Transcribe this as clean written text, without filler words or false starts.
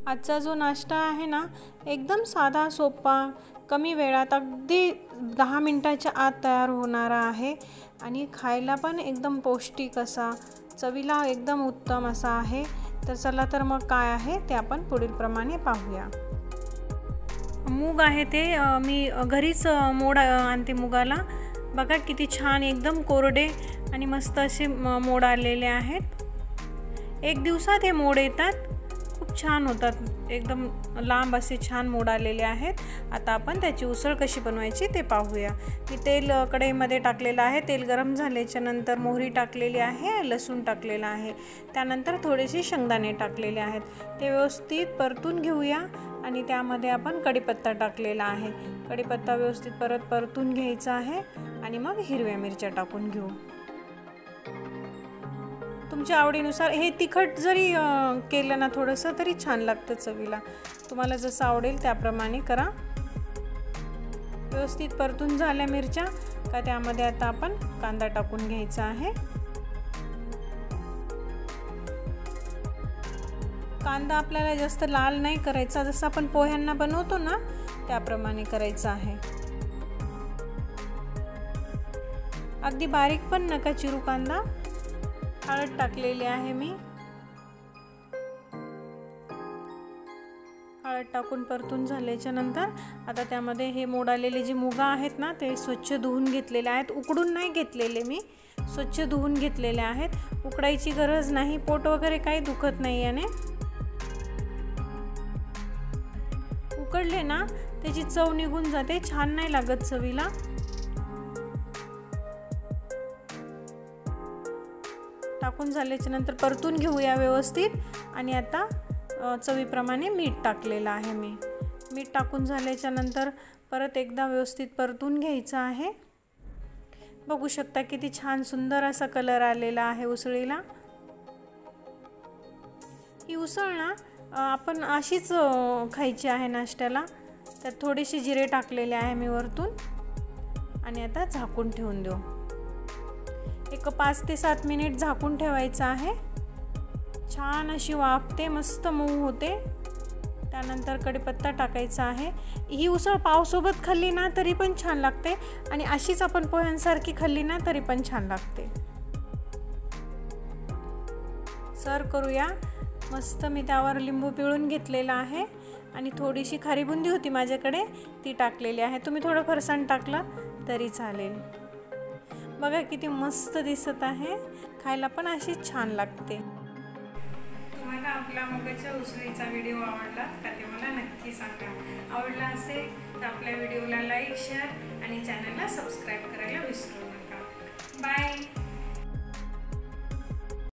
आजचा जो नाश्ता आहे ना, एकदम साधा सोपा, कमी वेळात अगदी 10 मिनिटाच्या आत तयार होणारा आहे आणि खायला पण एकदम पौष्टिक असा, चवीला एकदम उत्तम असा आहे। तर चला तर मग काय आहे ते आपण पुढील प्रमाणे पाहूया। मूग आहे ते मी घरीच मोड आणते मुगाला। बघा किती छान एकदम कोरडे आणि मस्त असे मोड आलेले आहेत। एक दिवसात हे मोड येतात, खूप छान होतात, एकदम लांब असे छान मोड आलेले आहेत। आता आपण त्याची उसळ कशी बनवायची ते पाहूया। मी तेल कढईमध्ये टाकलेलं आहे। तेल गरम झाल्याच्या नंतर मोहरी टाकलेली आहे, लसूण टाकलेला आहे, त्यानंतर थोडेसे शेंगदाणे टाकलेले आहेत। ते व्यवस्थित परतून घेऊया आणि त्यामध्ये आपण कढीपत्ता टाकलेला आहे। कढीपत्ता व्यवस्थित परतून घ्यायचा आहे आणि मग हिरव्या मिरच्या टाकून घेऊ। तुमच्या आवडीनुसार हे तिखट जरी केलं ना थोडंसं तरी छान लागतं चवीला। तुम्हाला जसं आवडेल त्याप्रमाणे करा। व्यवस्थित परतून झाल्या मिरच्या का त्यामध्ये आता आपण कांदा टाकून घ्यायचा आहे। कांदा आपल्याला जास्त लाल नाही करायचा, जसं आपण पोह्यांना बनवतो ना त्याप्रमाणे करायचा आहे। अगदी बारीक पण नका चिरू कांदा। हळद टाकलेली आहे मी। हळद टाकून परतून झाल्याच्या नंतर आता त्यामध्ये हे मोड आलेले जे मुगा आहेत ना ते स्वच्छ धुवून घेतलेले आहेत। उकडून नाही घेतलेले मी, स्वच्छ धुवून घेतलेले आहेत। उकडायची गरज नाही, पोट वगैरे काही दुखत नाही याने। उकडले ना त्याची चव निघून जाते, छान नाही लागत चवीला। टाकून झाल्याच्या नंतर परतून घेऊया व्यवस्थित आणि आता चवीप्रमाणे मीठ टाकलेलं आहे मी। मीठ टाकून झाल्याच्या नंतर परत एकदा व्यवस्थित परतून घ्यायचं आहे। बघू शकता किती छान सुंदर असा कलर आलेला आहे उसळीला। ही उसळ ना आपण अशीच खायची आहे नाश्त्याला। तर थोडेसे जिरे टाकलेले आहे मी वरतून आणि आता झाकून ठेवून देऊ। एक 5 ते 7 मिनिट झाकून ठेवायचं आहे। छान अशी वाफते, मस्त मऊ होते। त्यानंतर कढीपत्ता टाकायचा आहे। ही उसळ पावसोबत खाल्ली ना तरी पण छान लागते आणि अशीच आपण पोह्यांसारखी खाल्ली ना तरी पण छान लागते। सर्व करूया। मस्त मी त्यावर लिंबू पिळून घेतलेला आहे आणि थोडीशी खारी बुंदी होती माझ्याकडे, ती टाकलेली आहे। तुम्ही थोडं फरसाण टाकलं तरी चालेल। बघा किती मस्त दिसत आहे, खायला पण अशी छान लागते। तुम्हाला आपला मुगाच्या उसळीचा व्हिडिओ आवडला का ते मला नक्की सांगा। आवडला असेल तर आपल्या व्हिडिओला लाईक, शेअर आणि चॅनलला सबस्क्राईब करायला विसरू नका।